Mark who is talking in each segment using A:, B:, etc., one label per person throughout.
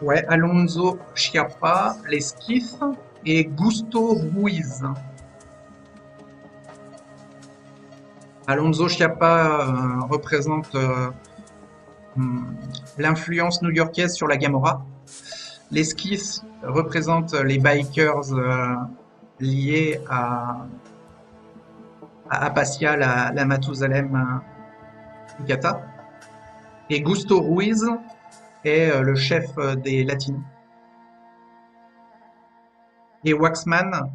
A: Ouais, Alonso Schiappa, l'esquif, et Gusto Ruiz. Alonso Schiappa représente l'influence new-yorkaise sur la Gamora. L'esquif représente les bikers liés à Appatia, la Mathusalem Hikata. Et Gusto Ruiz est le chef des Latinos. Et Waxman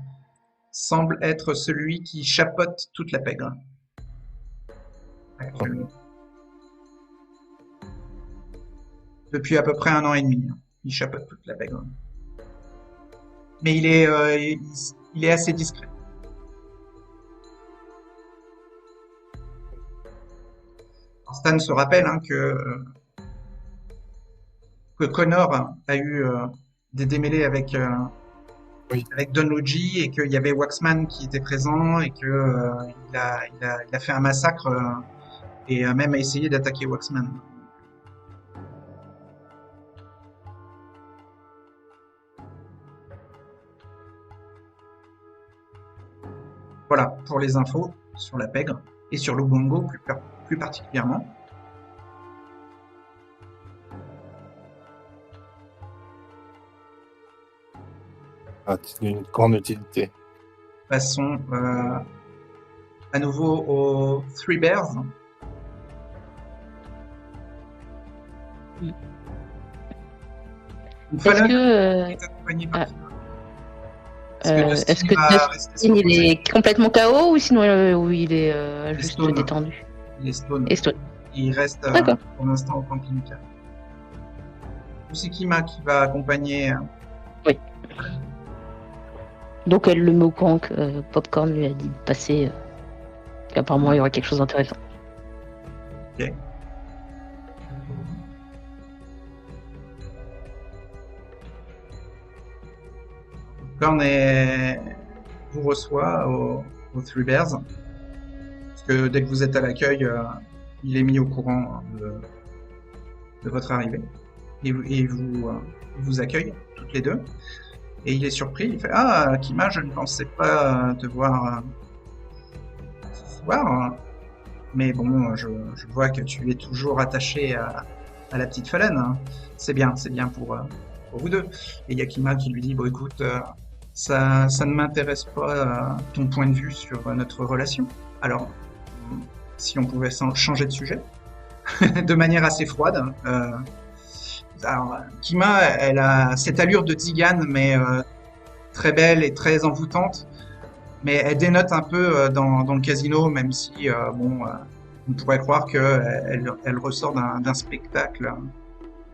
A: semble être celui qui chapeaute toute la pègre actuellement. Depuis à peu près 1 an et demi. Il chapeaute toute la pègre. Mais il est assez discret. Alors Stan se rappelle que Connor a eu des démêlés
B: Oui.
A: avec Don Luigi et qu'il y avait Waxman qui était présent et que il a fait un massacre et a même essayé d'attaquer Waxman. Voilà pour les infos sur la pègre et sur l'Obongo plus particulièrement.
B: Ah, c'est d'une grande utilité.
A: Passons à nouveau aux Three Bears.
C: Mm.
A: Donc,
C: Est-ce
A: Fallon
C: que,
A: est accompagné par
C: ah,
A: qui? Est-ce que
C: est-ce
A: Dustin
C: que
A: va rester
C: Dustin
A: sur le
C: il
A: côté?
C: est complètement KO ou sinon ou il est
A: Il est
C: juste
A: stone.
C: détendu?
A: Il est stone.
C: Et Stone.
A: Il reste
C: D'accord.
A: pour l'instant au camping-car. C'est Kima qui va accompagner.
C: Oui. Donc elle le met au courant que Popcorn lui a dit de passer. Qu'apparemment il y aura quelque chose d'intéressant.
A: Ok. Korn vous reçoit au Three Bears. Parce que dès que vous êtes à l'accueil, il est mis au courant de votre arrivée. Et vous accueille toutes les deux. Et il est surpris. Il fait Ah, Kima, je ne pensais pas te voir ce soir. Mais bon, je vois que tu es toujours attaché à la petite Fallen. Hein. C'est bien pour vous deux. Et Yakima qui lui dit Bon, écoute, ça ne m'intéresse pas ton point de vue sur notre relation. Alors, si on pouvait changer de sujet, de manière assez froide. Alors, Kima, elle a cette allure de Tzigane, mais très belle et très envoûtante. Mais elle dénote un peu dans le casino, même si, on pourrait croire qu'elle elle ressort d'un spectacle.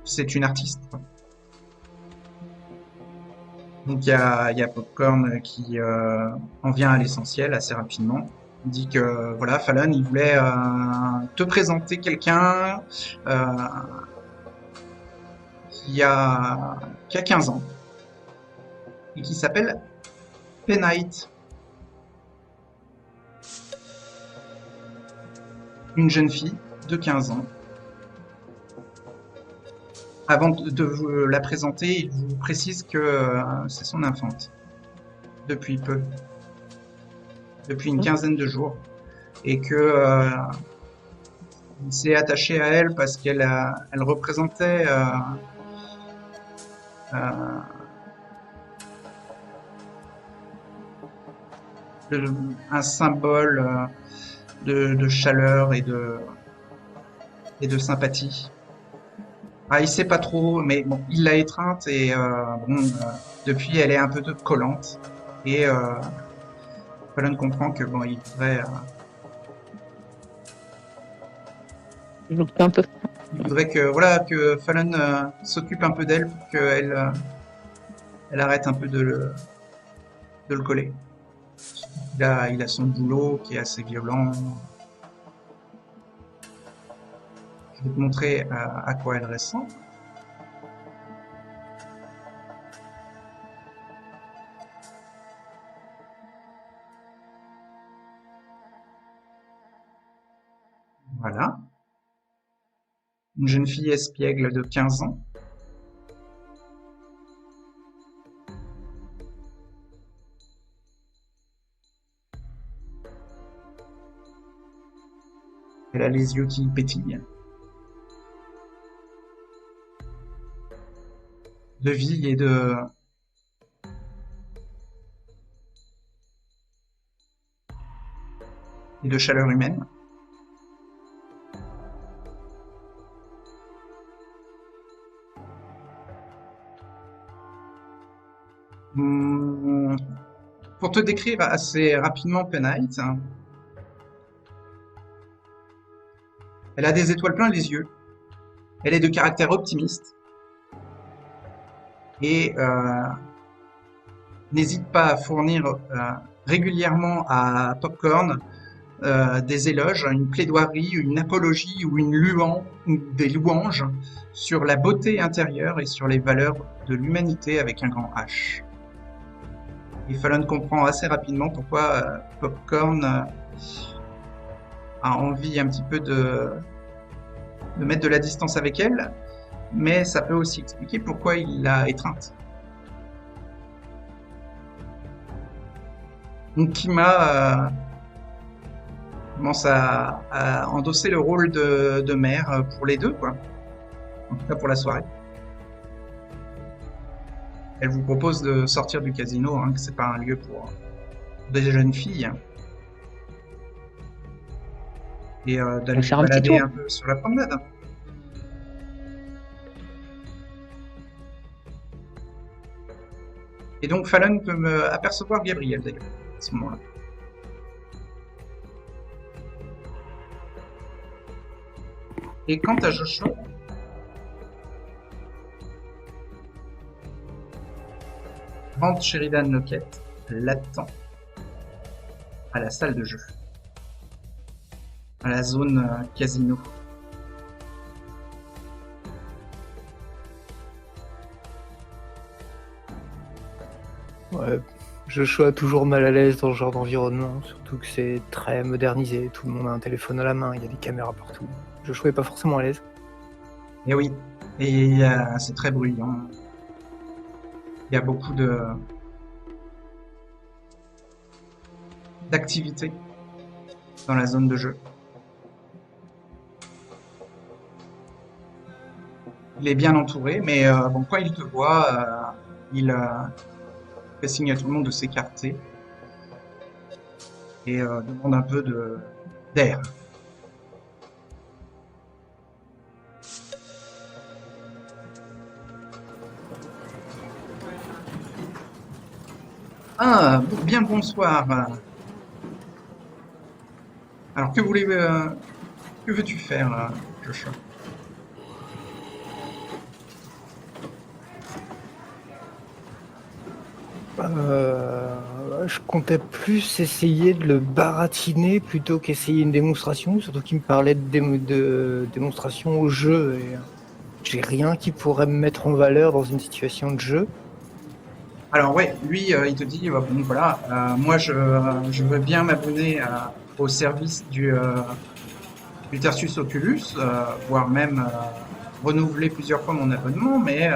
A: C'est une artiste. Donc il y a Popcorn qui en vient à l'essentiel assez rapidement. Il dit que voilà, Fallon, il voulait te présenter quelqu'un euh, qui a 15 ans et qui s'appelle Penite, une jeune fille de 15 ans. Avant de vous la présenter, il vous précise que c'est son infante depuis peu, depuis une quinzaine de jours, et que il s'est attaché à elle parce elle représentait euh, un symbole de chaleur et de sympathie. Ah, il sait pas trop, mais bon, il l'a étreinte et depuis elle est un peu collante et Fallon comprend que bon,
C: Donc un peu.
A: il voudrait que voilà que Fallon s'occupe un peu d'elle pour qu'elle elle arrête un peu de le coller. Il a son boulot qui est assez violent. Je vais te montrer à quoi elle ressemble. Voilà. Une jeune fille espiègle de 15 ans. Elle a les yeux qui pétillent. De vie et de chaleur humaine. Pour te décrire assez rapidement Penite, elle a des étoiles plein les yeux. Elle est de caractère optimiste. Et n'hésite pas à fournir régulièrement à Popcorn des éloges, une plaidoirie, une apologie ou des louanges sur la beauté intérieure et sur les valeurs de l'humanité avec un grand H. Et Fallon comprend assez rapidement pourquoi Popcorn a envie un petit peu de mettre de la distance avec elle, mais ça peut aussi expliquer pourquoi il l'a étreinte. Donc Kima commence à endosser le rôle de mère pour les deux, quoi. En tout cas pour la soirée. Elle vous propose de sortir du casino, que c'est pas un lieu pour des jeunes filles. Et d'aller
C: faire un petit
A: balader
C: tour.
A: un peu sur la promenade. Et donc Fallon peut me apercevoir Gabriel d'ailleurs, à ce moment-là. Et quant à Joshua, Grant Sheridan Lockett l'attend à la salle de jeu, à la zone casino.
D: Ouais, Joshua toujours mal à l'aise dans ce genre d'environnement, surtout que c'est très modernisé, tout le monde a un téléphone à la main, il y a des caméras partout. Joshua est pas forcément à l'aise.
A: Et oui, et c'est très bruyant. Il y a beaucoup d'activités dans la zone de jeu. Il est bien entouré, mais bon, quand il te voit, il fait signe à tout le monde de s'écarter et demande un peu d'air. Ah, bien le bonsoir. Alors, que veux-tu faire, Joshua?
D: Je comptais plus essayer de le baratiner plutôt qu'essayer une démonstration, surtout qu'il me parlait de démonstration au jeu, et j'ai rien qui pourrait me mettre en valeur dans une situation de jeu.
A: Alors ouais, lui, il te dit, bon voilà, moi je veux bien m'abonner au service du Tertius Oculus, voire même renouveler plusieurs fois mon abonnement, mais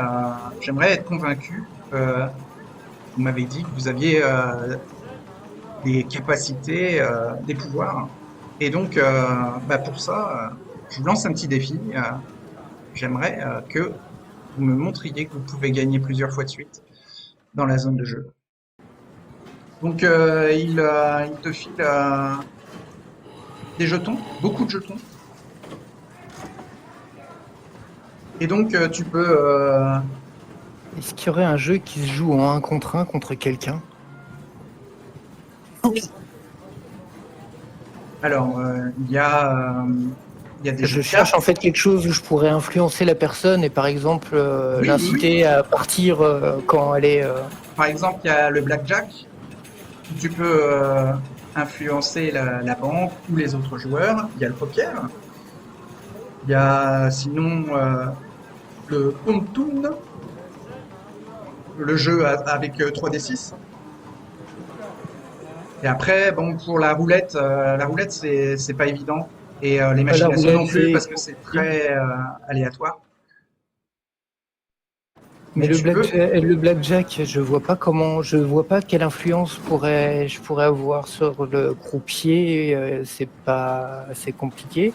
A: j'aimerais être convaincu. Vous m'avez dit que vous aviez des capacités, des pouvoirs, et donc pour ça, je vous lance un petit défi. J'aimerais que vous me montriez que vous pouvez gagner plusieurs fois de suite dans la zone de jeu. Donc il te file des jetons, beaucoup de jetons. Et donc tu peux...
D: Est-ce qu'il y aurait un jeu qui se joue en 1 contre 1 contre quelqu'un?
A: Alors, il y a des
D: Je cherche en fait quelque chose où je pourrais influencer la personne et par exemple
A: Oui,
D: l'inciter à partir quand elle est...
A: Par exemple, il y a le blackjack. Tu peux influencer la banque ou les autres joueurs. Il y a le poker. Il y a sinon le pontoon, le jeu avec 3d6. Et après, bon, pour la roulette c'est pas évident. Et les machinations non plus parce que c'est très aléatoire.
D: Mais le blackjack, je vois pas quelle influence je pourrais avoir sur le croupier. C'est compliqué.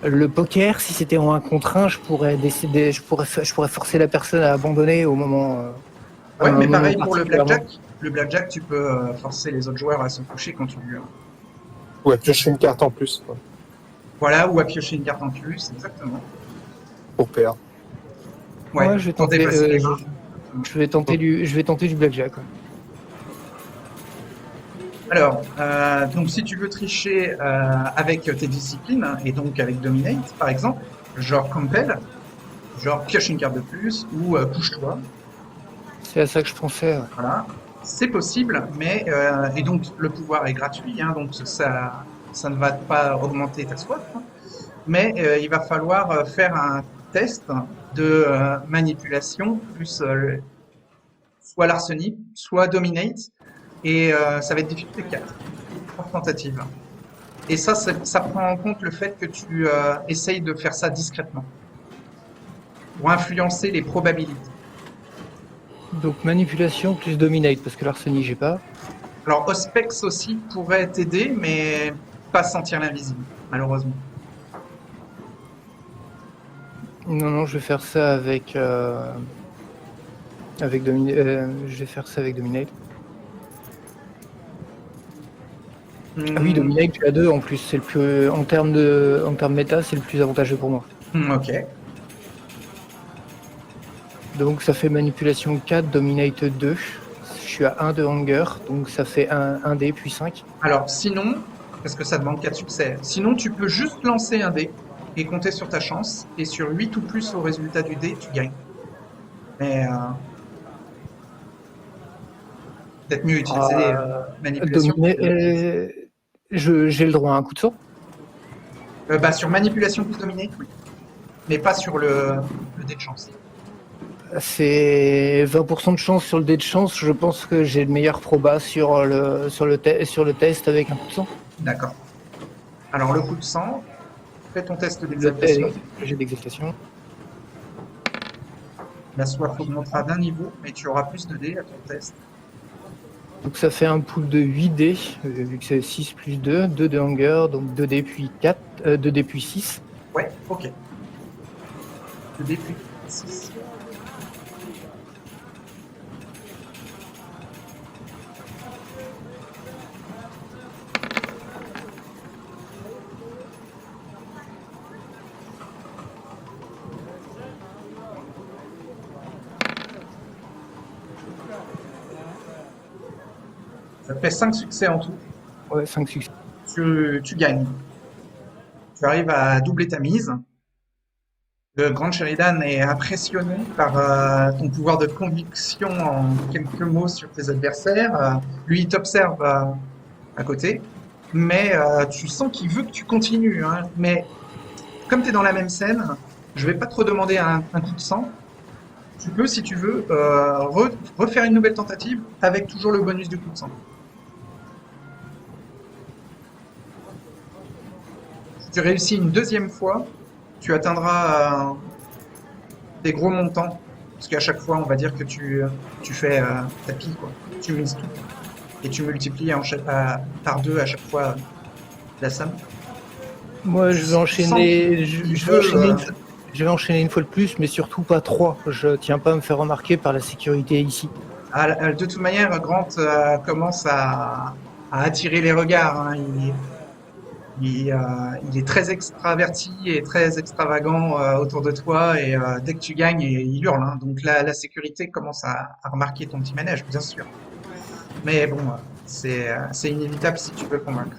D: Le poker, si c'était en 1 contre 1, je pourrais décider, je pourrais forcer la personne à abandonner au moment. à
A: Ouais,
D: un
A: mais
D: moment
A: pareil pour le
D: particulièrement.
A: blackjack. Le blackjack, tu peux forcer les autres joueurs à se coucher quand tu veux.
B: Ouais, piocher une carte en plus quoi,
A: Voilà, ou à piocher une carte en plus, exactement.
B: pour perdre.
A: Ouais,
D: Ouais, je vais
A: pour
D: tenter.
A: dépasser les mains.
D: Je vais tenter du blackjack. Ouais.
A: Alors, donc si tu veux tricher avec tes disciplines, et donc avec Dominate, par exemple, genre Compel, genre pioche une carte de plus, ou couche-toi,
D: C'est à ça que je pensais. Ouais.
A: voilà. C'est possible, mais et donc le pouvoir est gratuit, hein, donc ça ne va pas augmenter ta soif, hein, mais il va falloir faire un test de manipulation plus soit l'arsenic, soit Dominate, et ça va être difficulté 4 par tentative. Et ça prend en compte le fait que tu essayes de faire ça discrètement pour influencer les probabilités.
D: Donc manipulation plus dominate, parce que l'arsenic, j'ai pas.
A: Alors, Auspex aussi pourrait t'aider, mais pas sentir l'invisible, malheureusement.
D: Non, non, je vais faire ça avec. Je vais faire ça avec dominate. Ah oui, dominate, tu as 2 en plus. C'est le plus en termes méta, c'est le plus avantageux pour moi.
A: Ok.
D: Donc ça fait manipulation 4, dominate 2. Je suis à 1 de hunger, donc ça fait 1 dé puis 5.
A: Alors, sinon, parce que ça demande 4 succès, sinon tu peux juste lancer un dé et compter sur ta chance, et sur 8 ou plus au résultat du dé, tu gagnes. Mais peut-être mieux utiliser manipulation.
D: J'ai le droit à un coup de sang.
A: Bah, sur manipulation plus dominate, oui. Mais pas sur le dé de chance.
D: C'est 20% de chance sur le dé de chance. Je pense que j'ai le meilleur proba sur le test avec un coup de sang.
A: D'accord. Alors, le coup de sang, fais ton test
D: Le
A: d'exaltation.
D: J'ai d'exaltation.
A: La soif augmentera d'un niveau, mais tu auras plus de dés à ton test.
D: Donc ça fait un pool de 8 dés, vu que c'est 6 plus 2, 2 de hunger, donc 2 dés puis 4, 2 dés puis 6.
A: Ouais, ok. 2 dés plus 6. Ça te fait 5 succès en tout.
D: Ouais, 5 succès.
A: Tu gagnes. Tu arrives à doubler ta mise. Le Grand Sheridan est impressionné par ton pouvoir de conviction en quelques mots sur tes adversaires. Lui, il t'observe à côté, mais tu sens qu'il veut que tu continues, hein. Mais comme tu es dans la même scène, je vais pas te redemander un coup de sang. Tu peux, si tu veux, refaire une nouvelle tentative avec toujours le bonus du coup de sang. Si tu réussis une deuxième fois, tu atteindras des gros montants. Parce qu'à chaque fois, on va dire que tu fais ta pile, quoi. Tu mises tout. Et tu multiplies par 2 à chaque fois la somme.
D: Moi, je vais enchaîner. Je vais enchaîner une fois de plus, mais surtout pas 3. Je tiens pas à me faire remarquer par la sécurité ici.
A: De toute manière, Grant commence à attirer les regards, hein. Il est très extraverti et très extravagant autour de toi, et dès que tu gagnes, il hurle, hein. Donc la sécurité commence à remarquer ton petit manège, bien sûr. Mais bon, c'est inévitable si tu veux convaincre.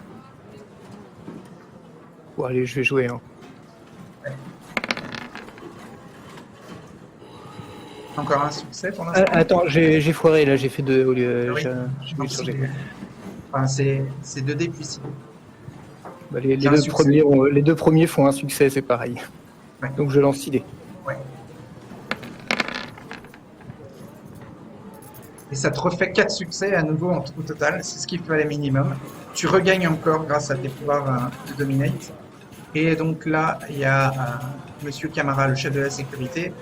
D: Bon, allez, je vais jouer. Hein.
A: Encore un succès pour l'instant.
D: Attends, j'ai foiré là, j'ai fait 2 au lieu.
A: Oui.
D: J'ai voulu changer.
A: Enfin, c'est 2D puis 6D.
D: Bah, les deux premiers font un succès, c'est pareil.
A: Ouais.
D: Donc je lance 6 dés.
A: Ouais. Et ça te refait 4 succès à nouveau au total, c'est ce qu'il fallait minimum. Tu regagnes encore grâce à tes pouvoirs de dominate. Et donc là, il y a Monsieur Camara, le chef de la sécurité.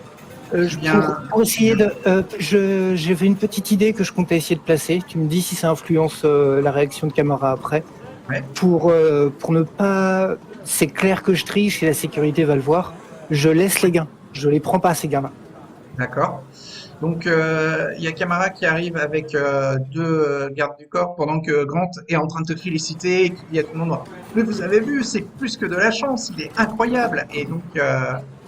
D: Pour essayer de... J'avais une petite idée que je comptais essayer de placer. Tu me dis si ça influence la réaction de Camara après.
A: Ouais.
D: Pour ne pas... c'est clair que je triche et la sécurité va le voir. Je laisse les gains. Je les prends pas, ces gains-là.
A: D'accord. Donc, il y a Camara qui arrive avec deux gardes du corps pendant que Grant est en train de te féliciter et qui dit à tout le monde, mais vous avez vu, c'est plus que de la chance, il est incroyable. Et donc, il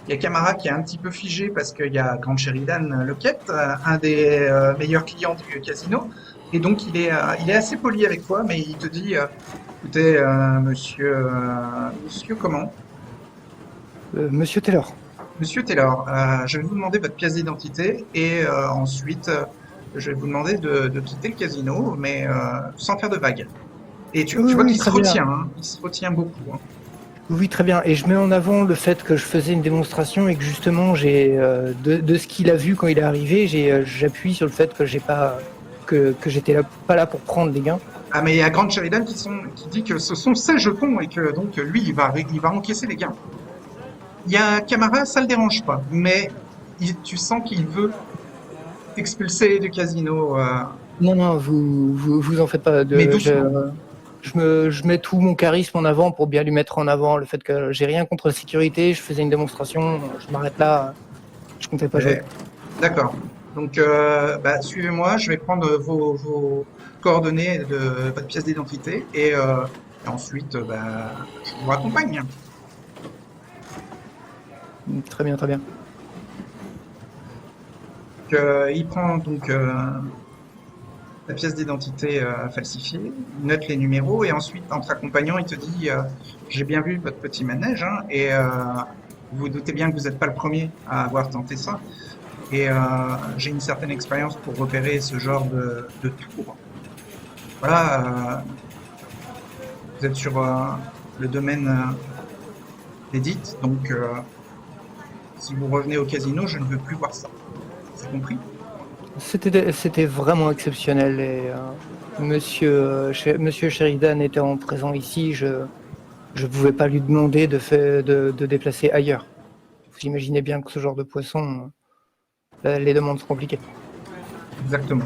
A: y a Camara qui est un petit peu figé parce qu'il y a Grant Sheridan Lockett, un des meilleurs clients du casino. Et donc, il est assez poli avec toi, mais il te dit, écoutez, monsieur comment?
D: Monsieur Taylor.
A: Monsieur Taylor, je vais vous demander votre pièce d'identité et ensuite je vais vous demander de quitter le casino, mais sans faire de vagues. Et tu
D: Oui,
A: vois
D: oui,
A: qu'il se
D: très bien.
A: retient, hein, il se retient beaucoup. Hein.
D: Oui, très bien. Et je mets en avant le fait que je faisais une démonstration et que justement, j'ai de ce qu'il a vu quand il est arrivé, j'appuie sur le fait que j'ai pas que j'étais pas là pour prendre des gains.
A: Ah, mais il y a Grant Sheridan qui dit que ce sont ses jetons et que donc lui, il va encaisser les gains. Il y a Camara, ça le dérange pas, mais tu sens qu'il veut t'expulser du casino.
D: Non, vous en faites pas.
A: Mais doucement.
D: Je mets tout mon charisme en avant pour bien lui mettre en avant le fait que j'ai rien contre la sécurité. Je faisais une démonstration. Je m'arrête là. Je comptais pas jouer.
A: D'accord. Donc, suivez-moi. Je vais prendre vos coordonnées de votre pièce d'identité et ensuite, je vous raccompagne.
D: Très bien, très bien.
A: Il prend donc la pièce d'identité falsifiée, il note les numéros et ensuite, en te raccompagnant, il te dit j'ai bien vu votre petit manège hein, et vous vous doutez bien que vous n'êtes pas le premier à avoir tenté ça. Et j'ai une certaine expérience pour repérer ce genre de tour. Voilà, vous êtes sur le domaine d'Edith, donc si vous revenez au casino, je ne veux plus voir ça. C'est compris?
D: C'était vraiment exceptionnel et Monsieur Sheridan étant présent ici, je pouvais pas lui demander de déplacer ailleurs. Vous imaginez bien que ce genre de poisson, les demandes sont compliquées.
A: Exactement.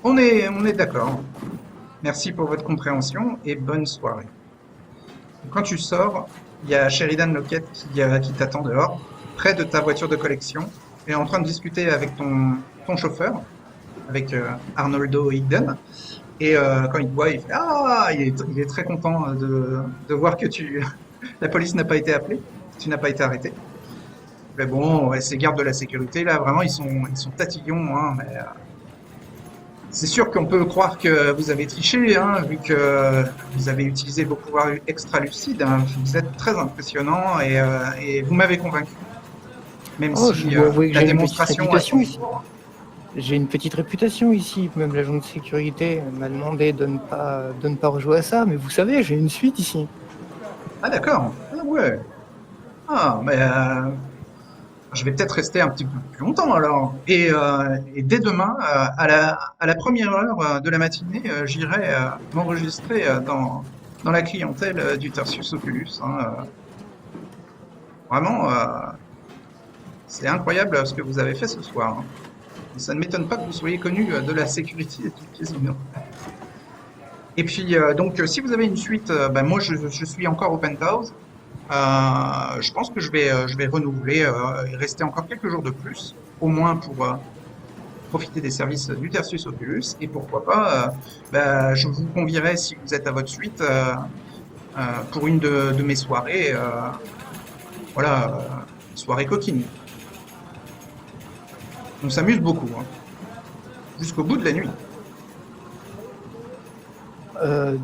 A: On est d'accord. Merci pour votre compréhension et bonne soirée. Quand tu sors, il y a Sheridan Lockett qui t'attend dehors, près de ta voiture de collection, et en train de discuter avec ton chauffeur, avec Arnoldo Higdon. Et quand il te voit, il fait ah, il est très content de voir que la police n'a pas été appelée, que tu n'as pas été arrêté. Mais bon, ouais, ces gardes de la sécurité là, vraiment, ils sont tatillons, hein, mais c'est sûr qu'on peut croire que vous avez triché, hein, vu que vous avez utilisé vos pouvoirs extra-lucides. Hein. Vous êtes très impressionnant et vous m'avez convaincu. Même
D: Oh,
A: si
D: je dois avouer que
A: la
D: j'ai une petite
A: démonstration
D: réputation
A: est
D: ici. J'ai une petite réputation ici. Même l'agent de sécurité m'a demandé de ne pas rejouer à ça. Mais vous savez, j'ai une suite ici.
A: Ah d'accord. Ah ouais. Ah, mais je vais peut-être rester un petit peu plus longtemps alors. Et dès demain, à la première heure de la matinée, j'irai m'enregistrer dans la clientèle du Tertius Oculus. Hein. Vraiment, c'est incroyable ce que vous avez fait ce soir. Hein. Ça ne m'étonne pas que vous soyez connu de la sécurité du casino. Et puis, donc, si vous avez une suite, moi, je suis encore au penthouse. Je pense que je vais renouveler et rester encore quelques jours de plus, au moins pour profiter des services du Tertius Oculus. Et pourquoi pas, je vous convierai, si vous êtes à votre suite, pour une de mes soirées. Voilà, soirée coquine. On s'amuse beaucoup, hein, jusqu'au bout de la nuit.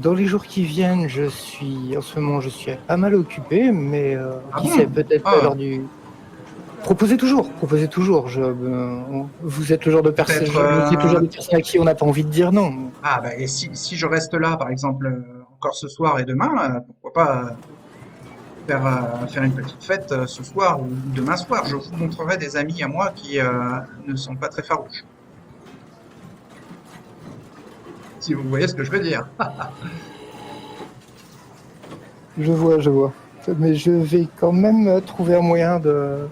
D: Dans les jours qui viennent, en ce moment, je suis pas mal occupé, mais qui
A: bon
D: sait, peut-être
A: Ah.
D: lors du. Proposez toujours. Vous êtes le genre de personne,
A: Peut-être,
D: vous êtes le genre de personne à qui on n'a pas envie de dire non.
A: Ah, et si je reste là, par exemple, encore ce soir et demain, pourquoi pas faire une petite fête ce soir ou demain soir. Je vous montrerai des amis à moi qui ne sont pas très farouches. Si vous voyez ce que je veux dire.
D: Je vois. Mais je vais quand même trouver un moyen de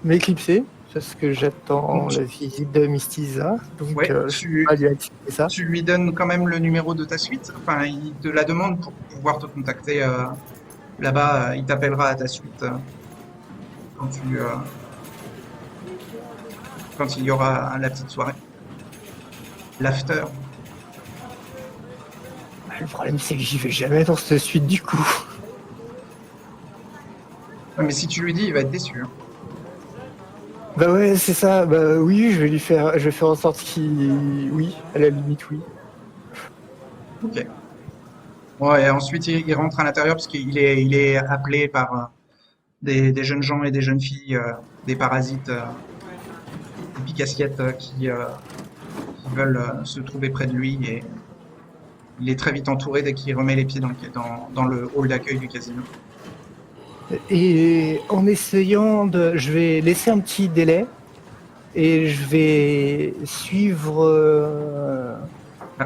D: m'éclipser, parce que j'attends
A: Donc,
D: la visite de Mystiza. Donc,
A: Ouais,
D: je vais pas lui activer ça.
A: tu lui donnes quand même le numéro de ta suite. Enfin, il te la demande pour pouvoir te contacter Là-bas, il t'appellera à ta suite quand quand il y aura la petite soirée. L'after.
D: Le problème, c'est que j'y vais jamais dans cette suite du coup.
A: Ouais, mais si tu lui dis, il va être déçu. Hein.
D: Bah ouais, c'est ça. Bah oui, je vais faire en sorte qu'il, oui, à la limite, oui.
A: Ok. Ouais, et ensuite, il rentre à l'intérieur parce il est appelé par des jeunes gens et des jeunes filles, des parasites, des pique-assiettes qui veulent se trouver près de lui. Et il est très vite entouré dès qu'il remet les pieds dans le hall d'accueil du casino.
D: Et en essayant de, je vais laisser un petit délai et je vais suivre.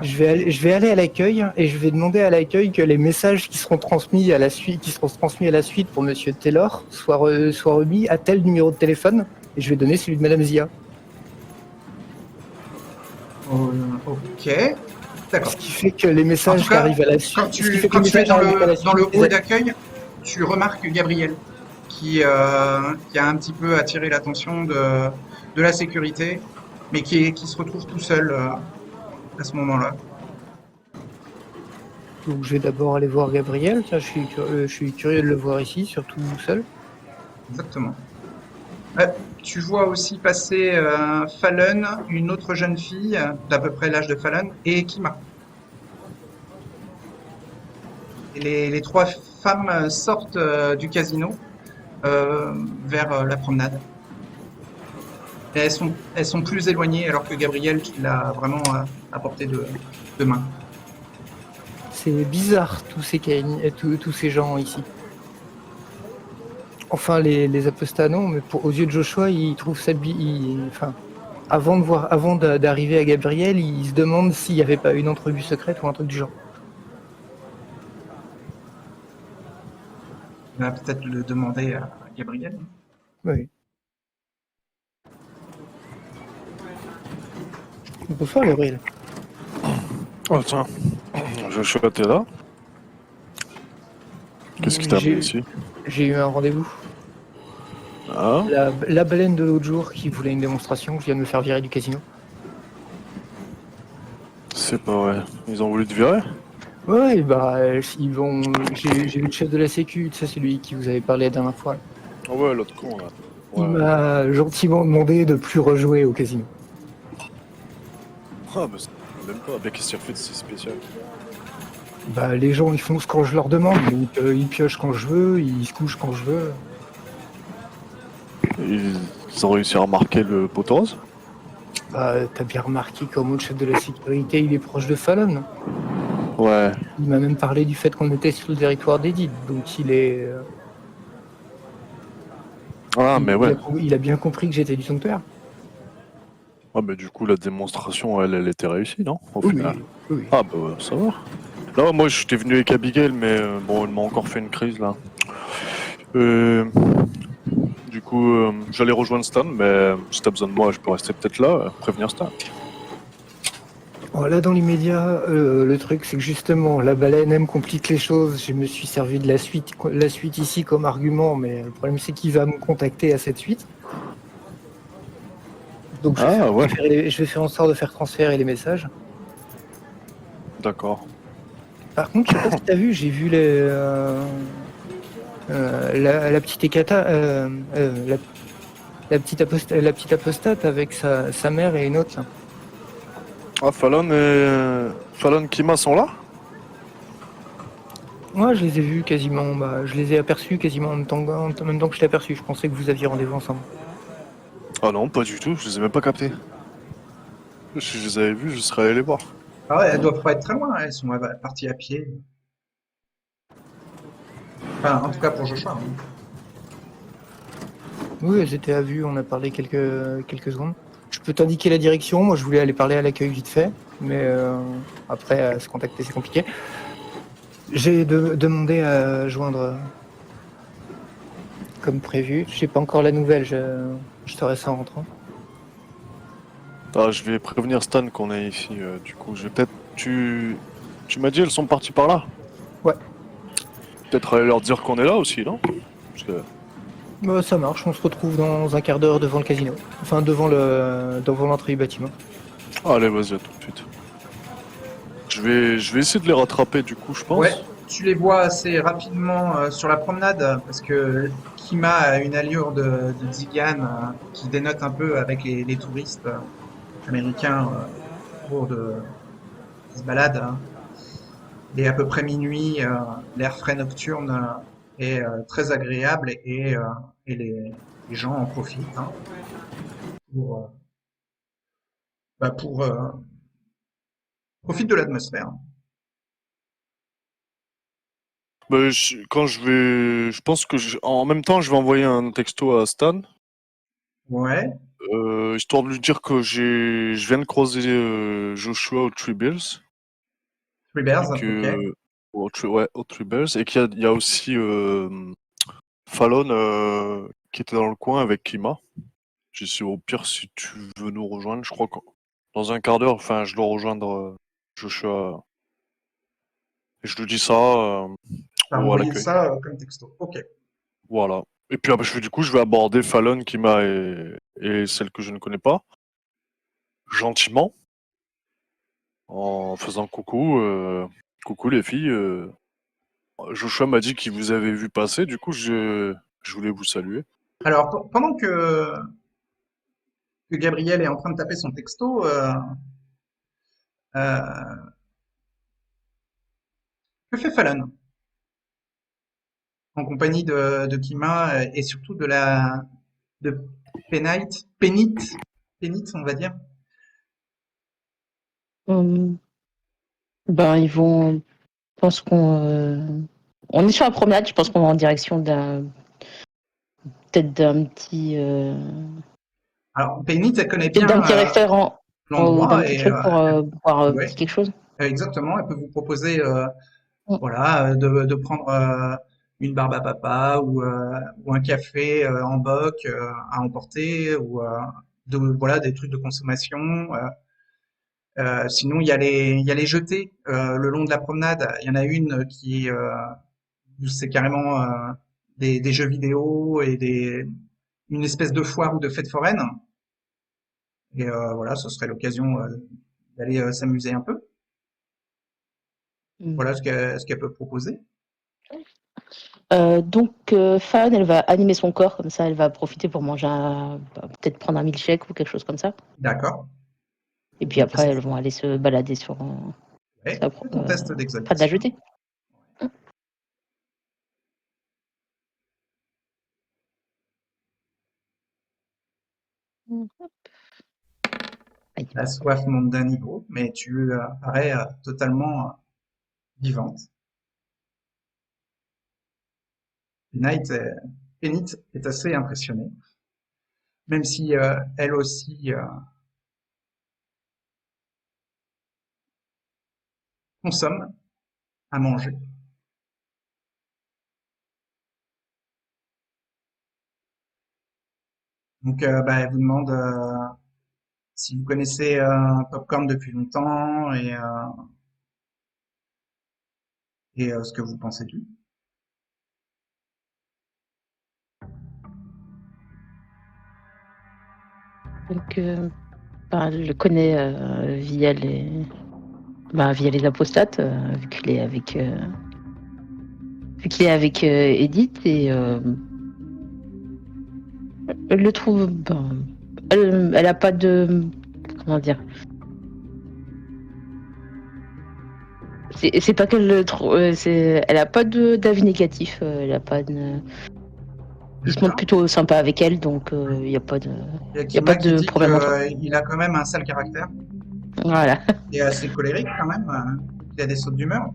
D: Je vais aller à l'accueil et je vais demander à l'accueil que les messages qui seront transmis à la suite pour Monsieur Taylor soient remis à tel numéro de téléphone et je vais donner celui de Madame Zia.
A: Ok. D'accord.
D: Ce qui fait que les
A: En
D: messages
A: tout
D: qui
A: cas,
D: arrivent à la suite.
A: quand tu es dans le hall d'accueil, tu remarques Gabriel qui a un petit peu attiré l'attention de la sécurité, mais qui se retrouve tout seul à ce moment-là.
D: Donc je vais d'abord aller voir Gabriel. Tiens, je suis curieux de le voir ici, surtout seul.
A: Exactement. Tu vois aussi passer Fallon, une autre jeune fille d'à peu près l'âge de Fallon, et Kima. Et les trois femmes sortent du casino vers la promenade. Et elles sont plus éloignées alors que Gabriel qui l'a vraiment à portée de main.
D: C'est bizarre tous ces gens ici. Enfin, les apostats non, mais aux yeux de Joshua, il trouve ça enfin, avant d'arriver à Gabriel, il se demande s'il n'y avait pas une entrevue secrète ou un truc du genre.
A: On va peut-être le demander à Gabriel.
D: Oui. Bonsoir Gabriel.
E: Oh tiens, Joshua, t'es là? Qu'est-ce qui t'a amené ici?
D: J'ai eu un rendez-vous.
E: Ah,
D: La baleine de l'autre jour qui voulait une démonstration, je viens de me faire virer du casino.
E: c'est pas vrai. Ils ont voulu te virer?
D: Ouais, bah ils vont. J'ai vu le chef de la sécu, ça c'est lui qui vous avait parlé la dernière fois.
E: Ah ouais, l'autre con là.
D: Il
E: Ouais.
D: m'a gentiment demandé de plus rejouer au casino.
E: Ah, mais ça même pas. Mais qu'est-ce qu'il a fait de si spécial?
D: Bah les gens ils font ce quand je leur demande, donc ils piochent quand je veux, ils se couchent quand je veux.
E: Ils ont réussi à remarquer le poteau rose?
D: Bah t'as bien remarqué comme le chef de la sécurité il est proche de Fallon.
E: Ouais.
D: Il m'a même parlé du fait qu'on était sur le territoire d'Edith, donc il est.
E: Ah, mais ouais.
D: Il a bien compris que j'étais du son père.
E: Ah, mais du coup, la démonstration, elle était réussie, non? Au
D: Oui,
E: final.
D: oui.
E: Ah, bah ouais, ça va. Là, moi, j'étais venu avec Abigail, mais bon, elle m'a encore fait une crise là. Du coup, j'allais rejoindre Stan, mais si t'as besoin de moi, je peux rester peut-être là, prévenir Stan.
D: Bon, là, dans l'immédiat, le truc, c'est que justement, la baleine, elle me complique les choses. Je me suis servi de la suite ici comme argument, mais le problème, c'est qu'il va me contacter à cette suite. Donc, je vais faire en sorte de faire transférer les messages.
E: D'accord.
D: Par contre, je sais pas si t'as vu, j'ai vu la petite Ekata, la petite apostate avec sa mère et une autre. Là.
E: Ah, Fallon et Kima sont là?
D: Moi, je les ai vus quasiment, bah, je les ai aperçus quasiment en même temps que je l'ai aperçu. Je pensais que vous aviez rendez-vous ensemble.
E: Ah non, pas du tout, je les ai même pas captés. Si je les avais vus, je serais allé les voir.
A: Ah ouais, elles doivent pas être très loin, elles sont parties à pied. Enfin, en tout cas pour Joshua. Hein.
D: Oui, elles étaient à vue, on a parlé quelques secondes. Je peux t'indiquer la direction, moi je voulais aller parler à l'accueil vite fait, mais après se contacter c'est compliqué. J'ai demandé à joindre comme prévu. J'ai pas encore la nouvelle, je ferai ça en rentrant.
E: Ah, je vais prévenir Stan qu'on est ici, du coup, je vais peut-être... Tu m'as dit elles sont parties par là?
D: Ouais.
E: peut-être aller leur dire qu'on est là aussi, non? Parce que...
D: Bah, ça marche, on se retrouve dans un quart d'heure devant le casino. Enfin, devant l'entrée du bâtiment.
E: Allez, vas-y, à tout de suite. Je vais essayer de les rattraper, du coup, je pense.
A: Ouais, tu les vois assez rapidement sur la promenade parce que Kima a une allure de Tzigane qui dénote un peu avec les touristes américains qui se baladent, hein. Il est à peu près minuit, l'air frais nocturne est très agréable et les gens en profitent, hein, pour, euh, pour profitent de l'atmosphère.
E: Bah, quand je vais... Je pense que en même temps, je vais envoyer un texto à Stan,
A: Ouais,
E: histoire de lui dire que je viens de croiser Joshua au Three Bears,
A: Three Bears,
E: et
A: ok.
E: que... Ouais, au Three Bears, et qu'il y a aussi Fallon qui était dans le coin avec Kima. Je sais au pire si tu veux nous rejoindre, je crois que dans un quart d'heure, enfin, je dois rejoindre Joshua. Et je lui dis ça
A: T'as
E: à
A: envoyé
E: l'accueil.
A: ça comme texto. Ok.
E: Voilà. Et puis du coup, je vais aborder Fallon, Kima et celle que je ne connais pas, gentiment, en faisant coucou. Coucou les filles. Joshua m'a dit qu'il vous avait vu passer, du coup, je voulais vous saluer.
A: Alors, pendant que Gabriel est en train de taper son texto, euh, que fait Fallon en compagnie de Kima et surtout de Penit, on va dire.
C: Ben, ils vont. Je pense qu'on. On est sur la promenade, je pense qu'on va en direction d'un. Peut-être d'un petit.
A: Alors, Penit, elle connaît
C: Peut-être d'un
A: bien
C: petit référent ou d'un
A: l'endroit
C: petit
A: et
C: truc pour boire un
A: ouais,
C: petit quelque chose.
A: exactement. Elle peut vous proposer,
C: Mm.
A: voilà, de prendre une barbe à papa ou un café en boc à emporter ou voilà des trucs de consommation. Sinon, il y a les jetées le long de la promenade. Il y en a une où c'est carrément des jeux vidéo et une espèce de foire ou de fête foraine. Et voilà, ce serait l'occasion d'aller s'amuser un peu.
C: Mm.
A: Voilà ce qu'elle peut proposer.
C: Donc, Fan, elle va animer son corps, comme ça, elle va profiter pour manger peut-être prendre un milkshake ou quelque chose comme ça.
A: D'accord.
C: Et puis
A: Fais
C: après, elles vont aller se balader
A: ouais, fais ton test
C: près de la
A: d'exaltation.
C: jetée. Mm. Aïe.
A: La soif monte d'un niveau, mais tu parais totalement vivante. Night, Enid est assez impressionnée, même si elle aussi consomme à manger. Donc, bah, elle vous demande si vous connaissez Popcorn depuis longtemps et ce que vous pensez de lui.
C: Donc, je le connais via les apostates, vu qu'il est avec Edith, et elle le trouve. Elle a pas de. Comment dire? C'est pas qu'elle le trouve. Elle a pas d'avis négatif. Elle a pas de. Il se montre
A: D'accord.
C: plutôt sympa avec elle, donc il n'y a pas
A: Il y a
C: y a pas
A: Kima qui
C: de
A: dit
C: problème entre eux.
A: qu'il a quand même un sale caractère.
C: Voilà.
A: Il est assez colérique quand même. Il a des sautes d'humeur.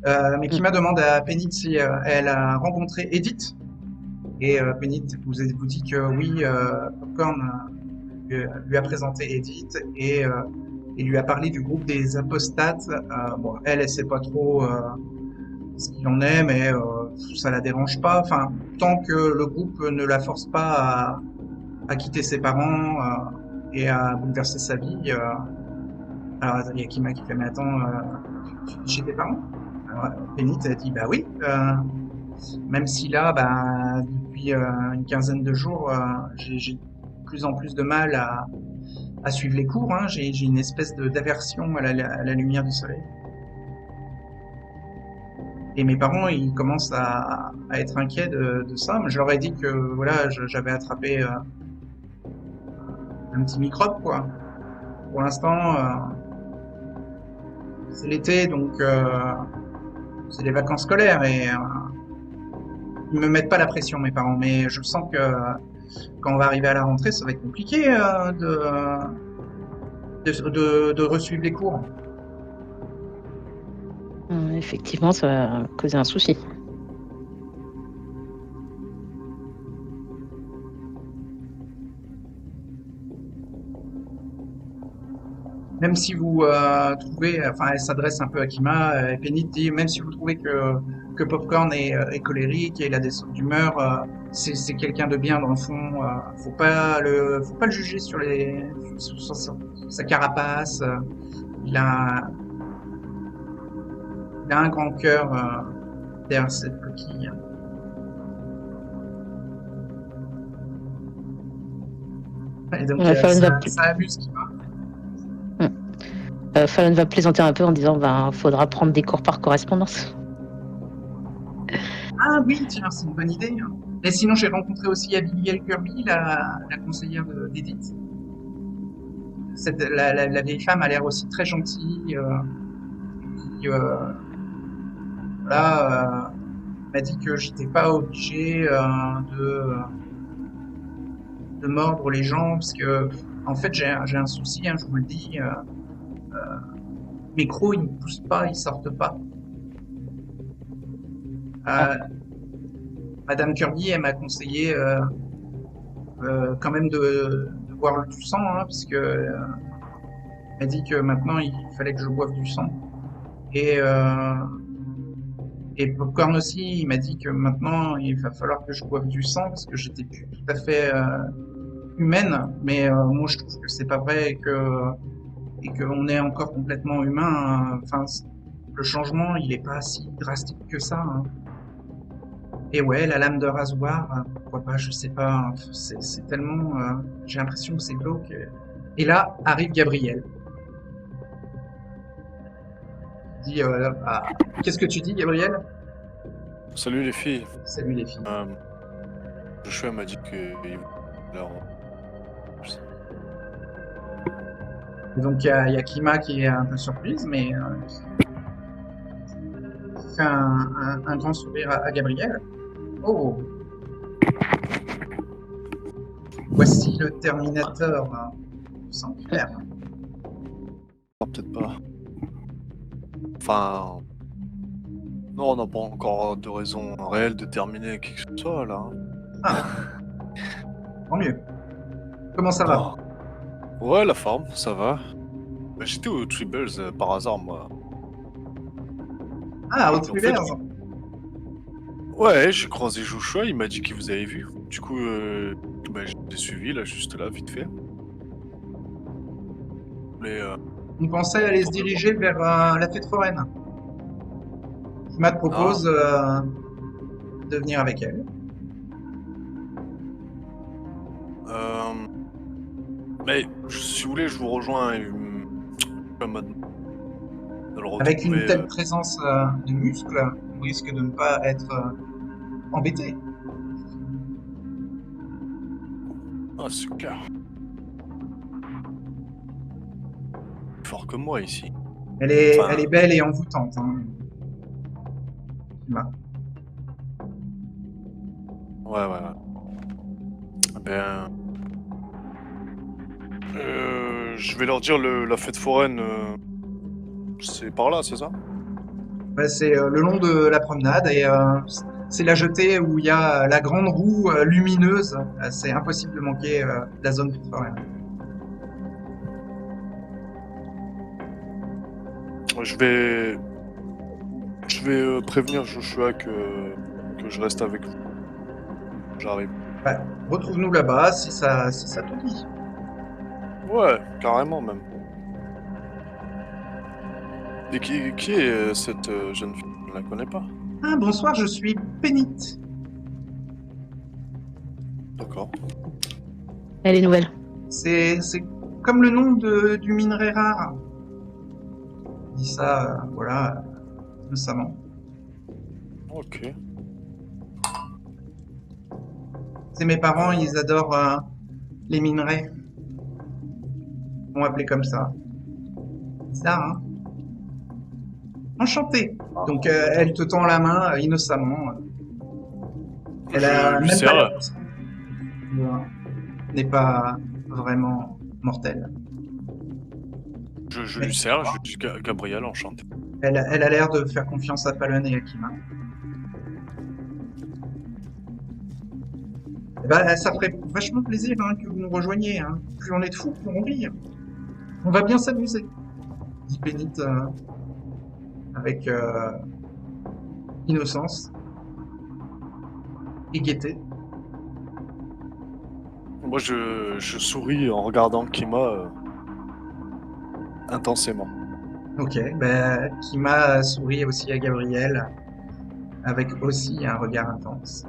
A: Mais
C: Mm.
A: Kima demande à Penny si elle a rencontré Edith. Et Penny vous dit que oui, Popcorn lui a présenté Edith et lui a parlé du groupe des apostates. Bon, elle sait pas trop ce qu'il en est, mais ça la dérange pas. Enfin, tant que le groupe ne la force pas à quitter ses parents et à bouleverser sa vie. Alors, il y a Kima qui fait, mais attends, chez tes parents? Alors, Penny a dit, bah oui, Même si là, bah, depuis une quinzaine de jours, j'ai de plus en plus de mal à suivre les cours. Hein. J'ai une espèce d'aversion à la lumière du soleil. Et mes parents, ils commencent à être inquiets de ça. Mais je leur ai dit que voilà, j'avais attrapé un petit microbe, quoi. Pour l'instant, c'est l'été, donc c'est les vacances scolaires et ils me mettent pas la pression, mes parents. Mais je sens que quand on va arriver à la rentrée, ça va être compliqué de resuivre les cours.
C: Effectivement, ça va causer un souci.
A: Même si vous trouvez, enfin, elle s'adresse un peu à Kima, et Penny dit, même si vous trouvez que Popcorn est colérique et il a des sautes d'humeur, c'est quelqu'un de bien dans le fond. Faut pas le juger sur sa carapace. Il a, il a un grand cœur derrière cette coquille. Et donc
C: Fallon
A: ça amuse Kima.
C: Fallon va plaisanter un peu en disant faudra prendre des cours par correspondance.
A: Ah oui, tiens, c'est une bonne idée. Hein. Et sinon, j'ai rencontré aussi Abigail Kirby, la conseillère d'Edith. La vieille femme a l'air aussi très gentille. Voilà, m'a dit que j'étais pas obligé de mordre les gens parce que, en fait, j'ai un souci, hein, je vous le dis. Mes crocs, ils ne poussent pas, ils sortent pas. Madame Kirby, elle m'a conseillé quand même de boire du sang, hein, parce que elle m'a dit que maintenant il fallait que je boive du sang. Et Popcorn aussi, il m'a dit que maintenant il va falloir que je boive du sang parce que j'étais plus tout à fait humaine. Mais moi je trouve que c'est pas vrai et qu'on est encore complètement humain. Enfin, le changement, il est pas si drastique que ça. Hein. Et ouais, la lame de rasoir, pourquoi pas, je sais pas, c'est tellement... j'ai l'impression que c'est glauque. Et là, arrive Gabriel. Il dit, qu'est-ce que tu dis, Gabriel?
E: Salut les filles.
A: Salut les filles.
E: Joshua m'a dit que... Alors...
A: Et donc il y a Kima qui est un peu surprise, mais qui fait un grand sourire à Gabriel. Oh! Voici le Terminator sans clair.
E: Peut-être pas. Enfin... Non, on n'a pas encore de raison réelle de terminer qui que ce soit, là.
A: Ah! Tant mieux. Comment ça va?
E: Ouais, la forme, ça va. J'étais au Tribbles par hasard, moi.
A: Ah, au
E: En
A: Tribbles?
E: Ouais, j'ai croisé Joshua, il m'a dit qu'il vous avait vu. Du coup, j'ai suivi, là, juste là, vite fait. Mais,
A: On pensait aller se diriger vers la fête foraine. Kima te propose de venir avec elle.
E: Mais si vous voulez, je vous rejoins.
A: Avec une telle présence de muscles, on risque de ne pas être embêté.
E: Ah, c'est clair. Fort comme moi ici.
A: Elle est belle et envoûtante. Hein. Kima.
E: Ouais. Ben... je vais leur dire la fête foraine, c'est par là, c'est ça?
A: Ouais, c'est le long de la promenade et c'est la jetée où il y a la grande roue lumineuse. C'est impossible de manquer la zone fête foraine.
E: Je vais prévenir Joshua que je reste avec vous. J'arrive.
A: Ouais, retrouve-nous là-bas si ça te dit.
E: Ouais, carrément même. Et qui est cette jeune fille? Je ne la connais pas.
A: Ah, bonsoir, je suis Pénite.
E: D'accord.
C: Elle est nouvelle.
A: C'est comme le nom du minerai rare. Je dis ça, voilà, innocemment.
E: Ok.
A: C'est mes parents, ils adorent les minerais. Ils m'ont appelé comme ça. Bizarre, hein? Enchanté. Donc, elle te tend la main innocemment. Elle a
E: Je lui
A: même pas l'air
E: sers.
A: de se n'est pas vraiment mortelle.
E: Je
A: Mais
E: lui sers. Je dis Gabriel, enchanté.
A: elle a l'air de faire confiance à Fallon et à Kima. Eh ben, ça ferait vachement plaisir hein, que vous nous rejoigniez. Hein. Plus on est de fous, plus on rit. On va bien s'amuser. Dit Pénite avec innocence et gaieté.
E: Moi, je souris en regardant Kima intensément.
A: Ok, ben, Kima sourit aussi à Gabriel avec aussi un regard intense.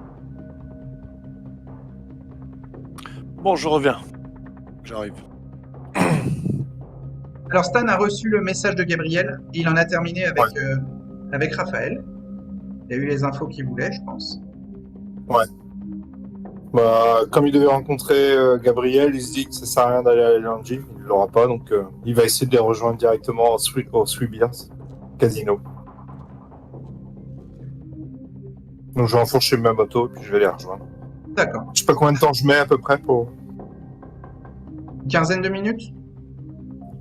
E: Bon, je reviens. J'arrive.
A: Alors Stan a reçu le message de Gabriel et il en a terminé avec Raphaël. Il a eu les infos qu'il voulait, je pense.
B: Bah, comme il devait rencontrer Gabriel, il se dit que ça sert à rien d'aller à LNG, il l'aura pas, donc il va essayer de les rejoindre directement au Three Bears Casino. Donc je vais enfourcher ma moto et puis je vais les rejoindre.
A: D'accord.
B: Je sais pas combien de temps je mets à peu près pour...
A: Une quinzaine de minutes.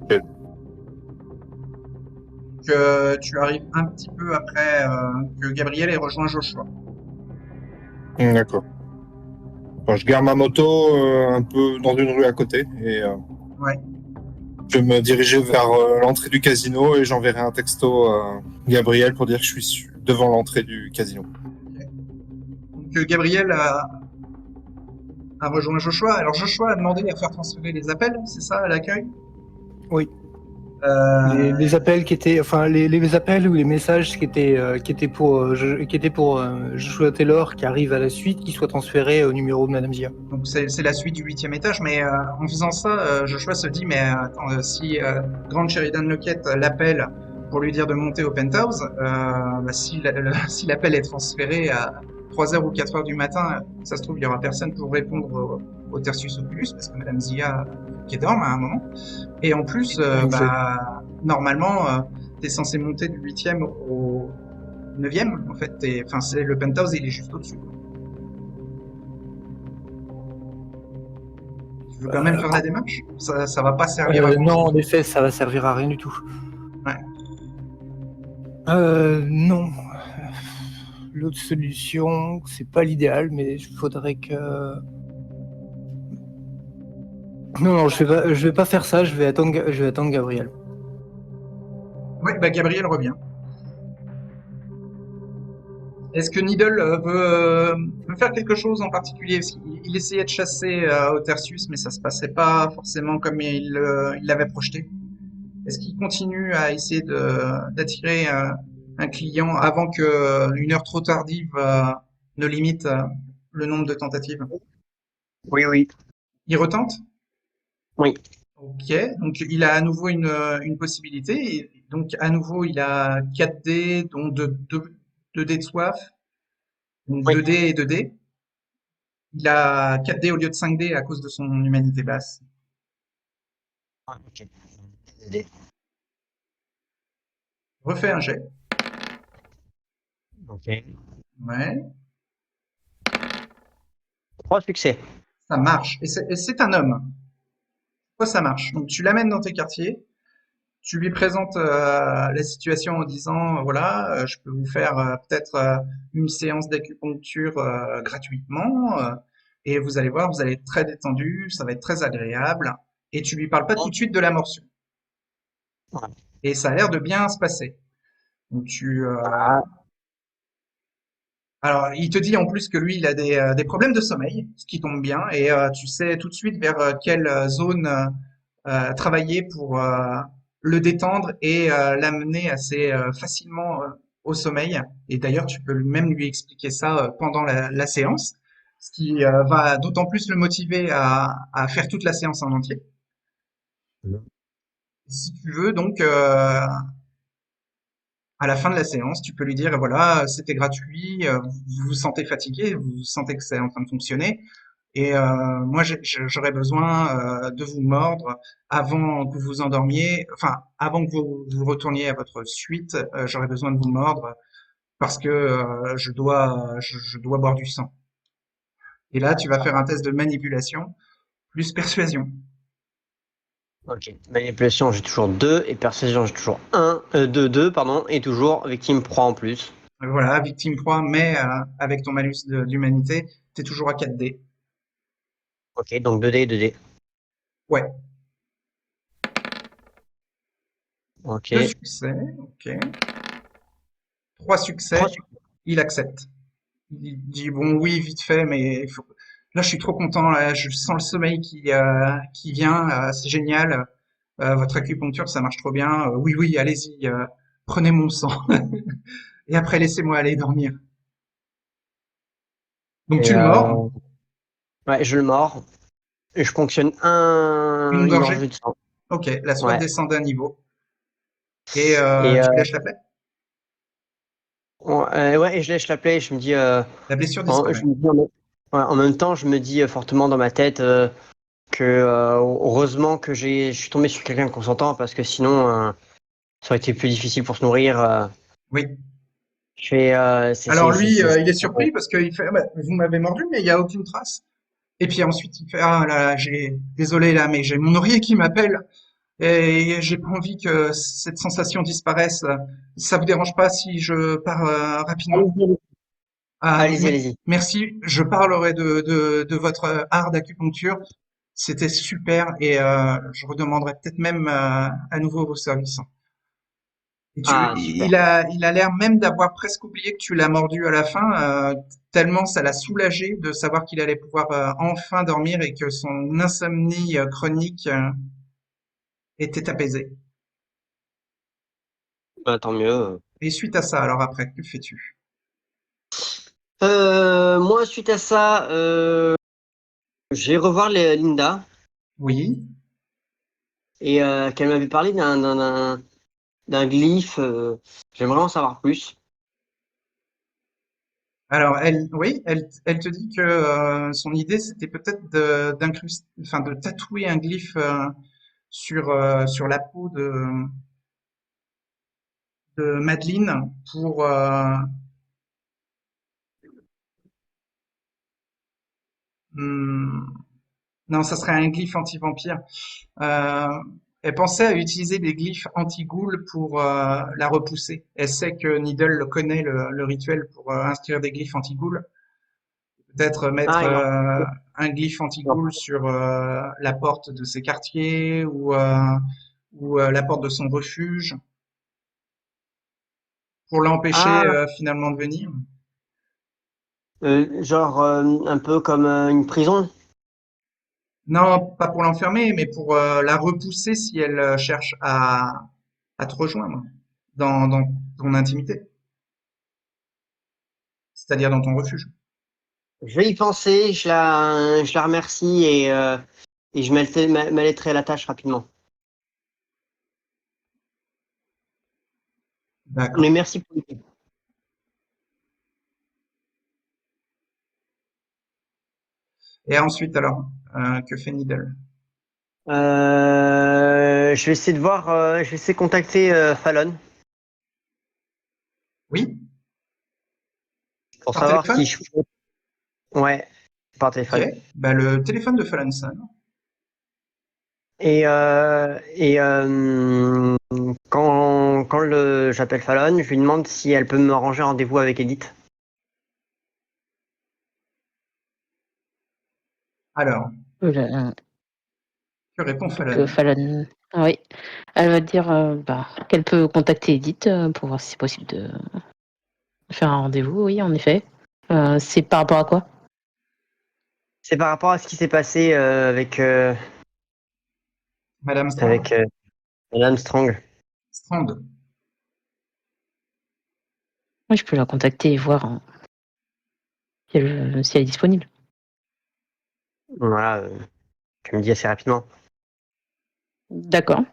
B: Ok.
A: Que tu arrives un petit peu après que Gabriel ait rejoint Joshua.
B: D'accord. Bon, je gare ma moto un peu dans une rue à côté et
A: Ouais.
B: je vais me diriger vers l'entrée du casino et j'enverrai un texto à Gabriel pour dire que je suis devant l'entrée du casino.
A: Donc Gabriel a rejoint Joshua. Alors Joshua a demandé à faire transférer les appels, c'est ça, à l'accueil?
D: Oui.
A: Euh,
D: Les appels qui étaient, enfin les appels ou les messages qui étaient pour Joshua Taylor qui arrive à la suite, qui soient transférés au numéro de Madame Zia.
A: Donc c'est la suite du 8e étage, mais en faisant ça, Joshua se dit, mais attends, si Grant Sheridan Lockett l'appelle pour lui dire de monter au penthouse, bah, si l'appel est transféré à 3h ou 4h du matin, ça se trouve, il y aura personne pour répondre au Tertius Oculus, parce que Madame Zia qui dorme à un moment. Et en plus, bah, normalement, t'es censé monter du 8e au 9e, en fait, c'est le penthouse, il est juste au-dessus. Tu veux quand même faire la démarche? Ça va pas servir à
D: Non,
A: grand
D: en effet, ça va servir à rien du tout.
A: Ouais.
D: Non. L'autre solution, c'est pas l'idéal, mais il faudrait que. Non, je vais pas faire ça. Je vais attendre Gabriel.
A: Ouais, bah Gabriel revient. Est-ce que Needle veut faire quelque chose en particulier? Parce qu'il essayait de chasser Otertius, mais ça se passait pas forcément comme il l'avait projeté. Est-ce qu'il continue à essayer d'attirer un client avant que une heure trop tardive ne limite le nombre de tentatives?
F: Oui, oui,
A: Il retente?
F: oui.
A: Ok, donc il a à nouveau une possibilité. Et donc à nouveau, il a 4 dés, dont 2 dés de soif, donc
F: Oui.
A: 2 dés et 2 dés. Il a 4 dés au lieu de 5 dés à cause de son humanité basse.
F: Ah, ok. Désolé.
A: Refais un jet.
F: Ok.
A: Ouais,
F: 3 succès.
A: ça marche. Et c'est un homme. Pourquoi ça marche? Donc tu l'amènes dans tes quartiers, tu lui présentes la situation en disant voilà, je peux vous faire peut-être une séance d'acupuncture gratuitement et vous allez voir, vous allez être très détendu, ça va être très agréable et tu lui parles pas tout de suite de la morsure.
F: Ouais.
A: Et ça a l'air de bien se passer. Donc
F: Ah,
A: alors il te dit en plus que lui il a des problèmes de sommeil, ce qui tombe bien et tu sais tout de suite vers quelle zone travailler pour le détendre et l'amener assez facilement au sommeil. Et d'ailleurs, tu peux même lui expliquer ça pendant la séance, ce qui va d'autant plus le motiver à faire toute la séance en entier. Si tu veux, donc, à la fin de la séance, tu peux lui dire, voilà, c'était gratuit, vous vous sentez fatigué, vous sentez que c'est en train de fonctionner, et moi, j'aurais besoin de vous mordre avant que vous vous endormiez, enfin, avant que vous retourniez à votre suite, j'aurais besoin de vous mordre parce que je dois boire du sang. Et là, tu vas faire un test de manipulation plus persuasion.
F: Ok. Manipulation, j'ai toujours 2 et persuasion, j'ai toujours 2, pardon, et toujours victime proie en plus.
A: Voilà, victime 3, mais avec ton malus d'humanité, t'es toujours à 4 dés.
F: Ok, donc 2D, 2D.
A: Ouais,
F: Ok.
A: 2 succès, ok. 3 succès,
F: 3 succès.
A: il accepte. Il dit bon oui vite fait mais là je suis trop content là, je sens le sommeil qui vient, c'est génial. Votre acupuncture ça marche trop bien. Oui oui allez-y, prenez mon sang et après laissez-moi aller dormir. Donc
F: Et
A: tu le mords,
F: ouais, je le mords. Et je ponctionne
A: une
F: une
A: gorgée.
F: gorgée de sang.
A: Ok, la soif
F: Ouais.
A: descend d'un niveau et
F: Et
A: tu lèches la plaie.
F: ouais, et je lèche la plaie et je me dis,
A: La blessure
F: je
A: disparaît.
F: me dis ouais, en même temps, je me dis fortement dans ma tête que heureusement que je suis tombé sur quelqu'un de consentant parce que sinon, ça aurait été plus difficile pour se nourrir.
A: Oui.
F: Je fais,
A: Alors lui, il est surpris parce qu'il fait, ah, bah, vous m'avez mordu mais il y a aucune trace. Et puis ensuite il fait, ah là là, désolé là mais j'ai mon oreiller qui m'appelle. Et j'ai pas envie que cette sensation disparaisse. Ça vous dérange pas si je pars rapidement?
F: Allez-y,
A: Ah,
F: allez-y, allez-y.
A: merci. Je parlerai de votre art d'acupuncture. C'était super et je redemanderai peut-être même à nouveau vos services. Et
F: Ah, super.
A: il a l'air même d'avoir presque oublié que tu l'as mordu à la fin, tellement ça l'a soulagé de savoir qu'il allait pouvoir enfin dormir et que son insomnie chronique était apaisée.
F: Bah, tant mieux.
A: Et suite à ça, alors après, que fais-tu?
F: Moi, suite à ça, je vais revoir Linda
A: Oui.
F: et qu'elle m'avait parlé d'un glyphe. J'aimerais en savoir plus.
A: Alors, oui, elle te dit que son idée, c'était peut-être enfin, de tatouer un glyphe sur la peau de Madeleine pour. Hmm, non, ça serait un glyphe anti-vampire. Euh, Elle pensait à utiliser des glyphes anti-ghoul pour la repousser. Elle sait que Needle connaît le rituel pour inscrire des glyphes anti-ghoul. Peut-être mettre
F: Ah, il en
A: un glyphe
F: il en-
A: anti-ghoul sur la porte de ses quartiers ou la porte de son refuge pour l'empêcher
F: Ah,
A: finalement de venir.
F: genre un peu comme une prison.
A: Non, pas pour l'enfermer, mais pour la repousser si elle cherche à te rejoindre dans ton intimité, c'est-à-dire dans ton refuge.
F: Je vais y penser, je la remercie et je m'allaiterai à la tâche rapidement. Mais
A: D'accord.
F: merci pour l'équipe.
A: Et ensuite alors, que fait Needle?
F: Je vais essayer de voir, je vais essayer de contacter Fallon
A: Oui,
F: pour
A: par
F: savoir
A: téléphone?
F: si je peux. Ouais, par
A: Ok.
F: téléphone.
A: Bah, le téléphone de Fallon sonne.
F: Quand j'appelle Fallon, je lui demande si elle peut me ranger rendez-vous avec Edith.
A: Alors,
C: Euh,
A: que répond
C: que
A: Fallon?
C: Fallon. Ah oui. Elle va dire qu'elle peut contacter Edith pour voir si c'est possible de faire un rendez-vous. Oui, en effet. C'est par rapport à quoi?
F: C'est par rapport à ce qui s'est passé
A: Madame Strand?
F: avec Madame Strong.
A: Strand.
C: Oui, je peux la contacter et voir si elle est disponible.
F: Voilà, tu me dis assez rapidement.
C: D'accord.